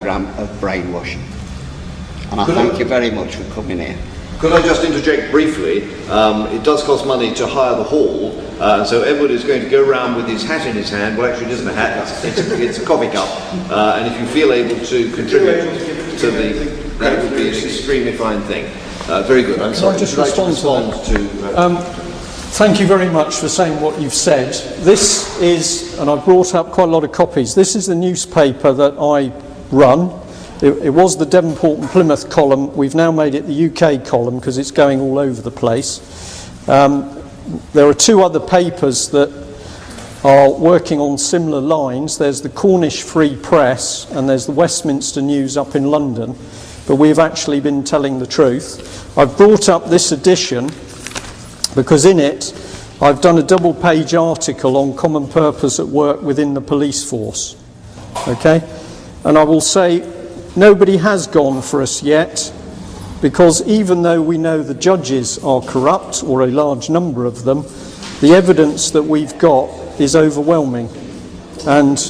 programme of brainwashing. And I thank you very much for coming here. Could I just interject briefly? It does cost money to hire the hall, and so Edward is going to go around with his hat in his hand. Well, actually, it isn't a hat; it's a coffee cup. And if you feel able to contribute to that would be an extremely fine thing. Very good. I'm sorry. Can I just respond to that? Thank you very much for saying what you've said. This is, and I've brought up quite a lot of copies. This is the newspaper that I run. It was the Devonport and Plymouth column. We've now made it the UK column because it's going all over the place. There are two other papers that are working on similar lines. There's the Cornish Free Press and there's the Westminster News up in London. But we've actually been telling the truth. I've brought up this edition because in it I've done a double-page article on common purpose at work within the police force. Okay? And I will say nobody has gone for us yet, because even though we know the judges are corrupt, or a large number of them, the evidence that we've got is overwhelming. And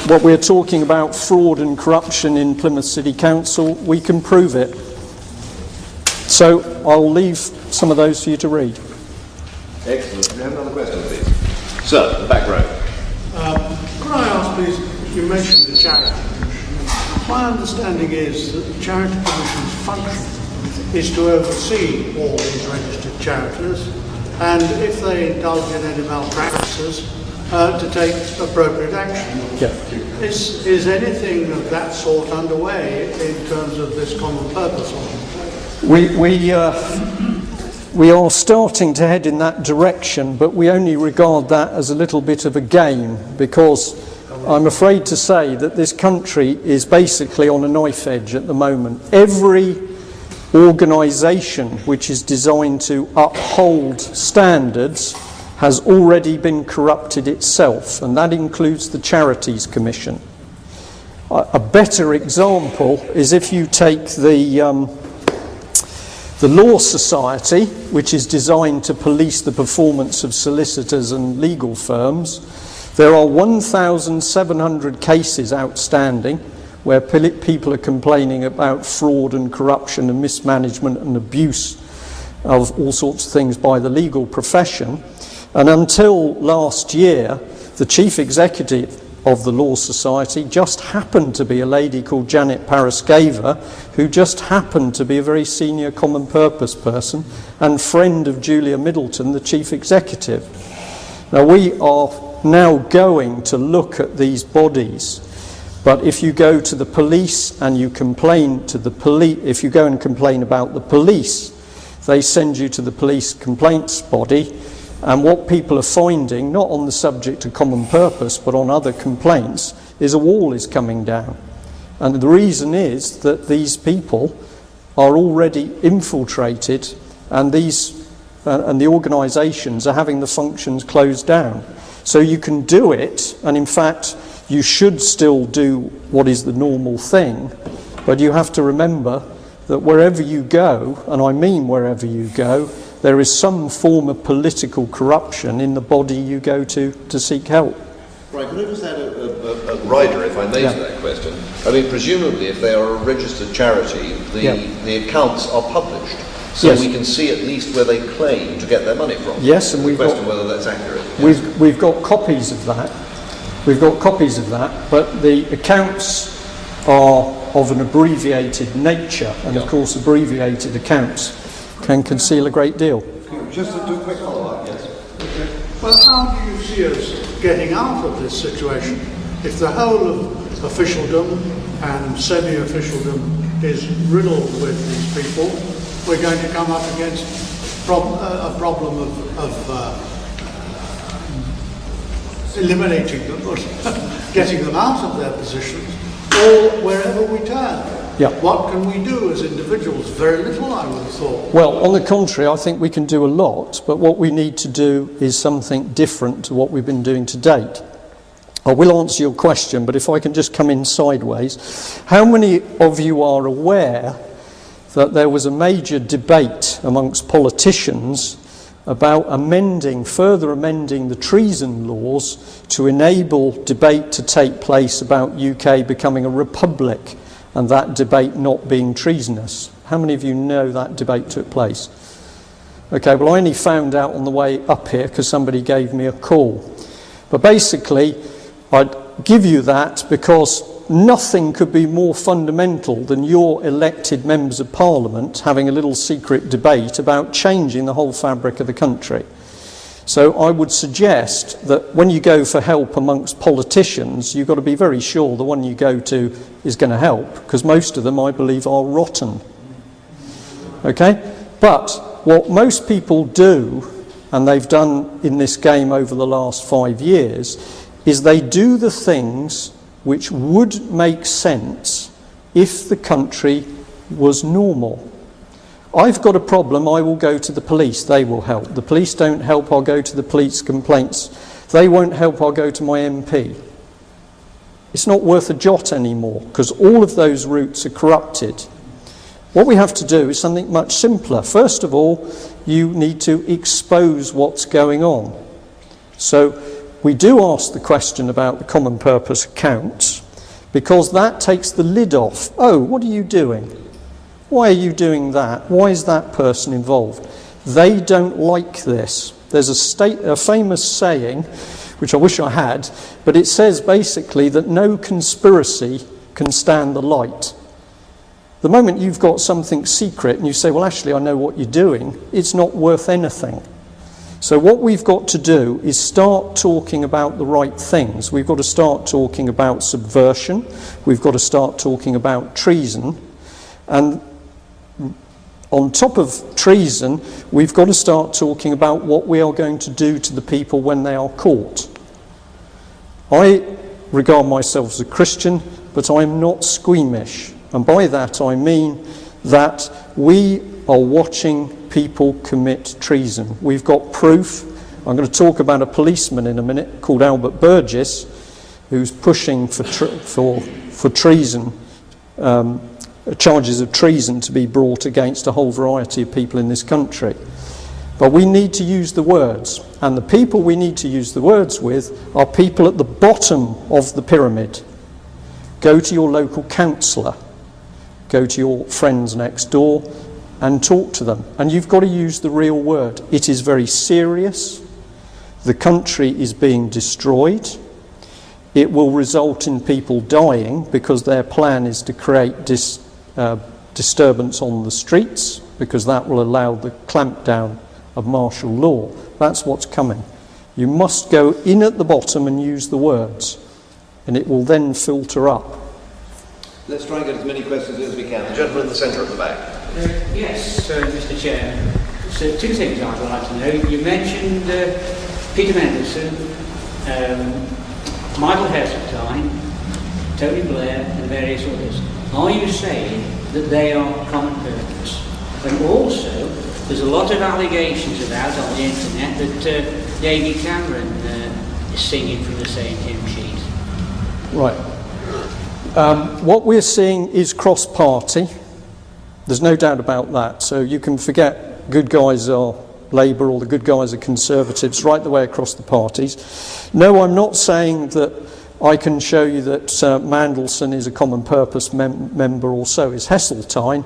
what we're talking about, fraud and corruption in Plymouth City Council, we can prove it. So I'll leave some of those for you to read. Excellent. We have another question, please. Sir, the back row. Could I ask, please, you mentioned the charity. My understanding is that the Charity Commission's function is to oversee all these registered charities, and if they indulge in any malpractices, to take appropriate action. Yeah. Is anything of that sort underway in terms of this common purpose? We are starting to head in that direction, but we only regard that as a little bit of a game, because I'm afraid to say that this country is basically on a knife edge at the moment. Every organisation which is designed to uphold standards has already been corrupted itself, and that includes the Charities Commission. A better example is if you take the Law Society, which is designed to police the performance of solicitors and legal firms. There are 1,700 cases outstanding where people are complaining about fraud and corruption and mismanagement and abuse of all sorts of things by the legal profession. And until last year, the chief executive of the Law Society just happened to be a lady called Janet Paraskeva, who just happened to be a very senior common purpose person and friend of Julia Middleton, the chief executive. Now, we are now going to look at these bodies, but if you go to the police and you complain to the police, if you go and complain about the police, they send you to the police complaints body. And what people are finding, not on the subject of common purpose, but on other complaints, is a wall is coming down. And the reason is that these people are already infiltrated, and the organisations are having the functions closed down. So you can do it, and in fact, you should still do what is the normal thing, but you have to remember that wherever you go, and I mean wherever you go, there is some form of political corruption in the body you go to seek help. Right, could I just add a rider, if I may, to that question? I mean, presumably, if they are a registered charity, the accounts are published, so we can see at least where they claim to get their money from. Yes, and we've got whether that's accurate. We've got copies of that. We've got copies of that, but the accounts are of an abbreviated nature, and of course, abbreviated accounts can conceal a great deal. Just to do a quick follow-up, yes. Okay. Well, how do you see us getting out of this situation? If the whole of officialdom and semi-officialdom is riddled with these people, we're going to come up against a problem of eliminating them, or getting them out of their positions, or wherever we turn. Yeah. What can we do as individuals? Very little, I would have thought. Well, on the contrary, I think we can do a lot, but what we need to do is something different to what we've been doing to date. I will answer your question, but if I can just come in sideways. How many of you are aware that there was a major debate amongst politicians about further amending the treason laws to enable debate to take place about UK becoming a republic and that debate not being treasonous. How many of you know that debate took place? Okay, well, I only found out on the way up here because somebody gave me a call. But basically, I'd give you that because nothing could be more fundamental than your elected members of Parliament having a little secret debate about changing the whole fabric of the country. So I would suggest that when you go for help amongst politicians, you've got to be very sure the one you go to is going to help, because most of them, I believe, are rotten. Okay? But what most people do, and they've done in this game over the last 5 years, is they do the things which would make sense if the country was normal. I've got a problem, I will go to the police, they will help. The police don't help, I'll go to the police complaints. They won't help, I'll go to my MP. It's not worth a jot anymore, because all of those routes are corrupted. What we have to do is something much simpler. First of all, you need to expose what's going on. So we do ask the question about the common purpose accounts, because that takes the lid off. Oh, what are you doing? Why are you doing that? Why is that person involved? They don't like this. There's a famous saying, which I wish I had, but it says basically that no conspiracy can stand the light. The moment you've got something secret and you say, well, actually, I know what you're doing, it's not worth anything. So what we've got to do is start talking about the right things. We've got to start talking about subversion. We've got to start talking about treason. And on top of treason, we've got to start talking about what we are going to do to the people when they are caught. I regard myself as a Christian, but I'm not squeamish. And by that I mean that we are watching people commit treason. We've got proof. I'm going to talk about a policeman in a minute called Albert Burgess, who's pushing for treason, charges of treason to be brought against a whole variety of people in this country. But we need to use the words, and the people we need to use the words with are people at the bottom of the pyramid. Go to your local councillor, go to your friends next door and talk to them. And you've got to use the real word. It is very serious. The country is being destroyed. It will result in people dying because their plan is to create disturbance on the streets, because that will allow the clampdown of martial law. That's what's coming. You must go in at the bottom and use the words, and it will then filter up. Let's try and get as many questions as we can. The gentleman in the centre at the back. Yes, Mr. Chairman. So two things I'd like to know. You mentioned Peter Mendelsohn, Michael Heseltine, Tony Blair and various others. Are you saying that they are common purpose? And also, there's a lot of allegations about on the internet that David Cameron is singing from the same hymn sheet. Right. What we're seeing is cross-party. There's no doubt about that. So you can forget good guys are Labour or the good guys are Conservatives right the way across the parties. No, I'm not saying that I can show you that Mandelson is a common purpose member, or so is Heseltine.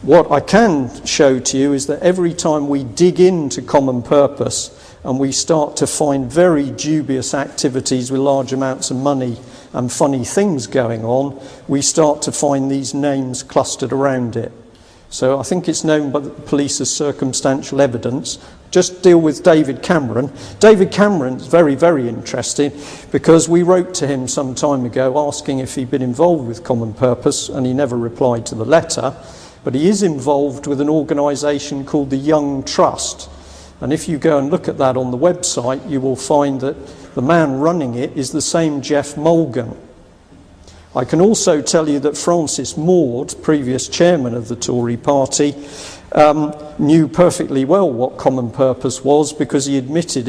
What I can show to you is that every time we dig into common purpose and we start to find very dubious activities with large amounts of money and funny things going on, we start to find these names clustered around it. So I think it's known by the police as circumstantial evidence. Just deal with David Cameron. David Cameron's very, very interesting, because we wrote to him some time ago asking if he'd been involved with Common Purpose, and he never replied to the letter. But he is involved with an organisation called the Young Trust. And if you go and look at that on the website, you will find that the man running it is the same Jeff Mulgan. I can also tell you that Francis Maude, previous chairman of the Tory party, knew perfectly well what Common Purpose was, because he admitted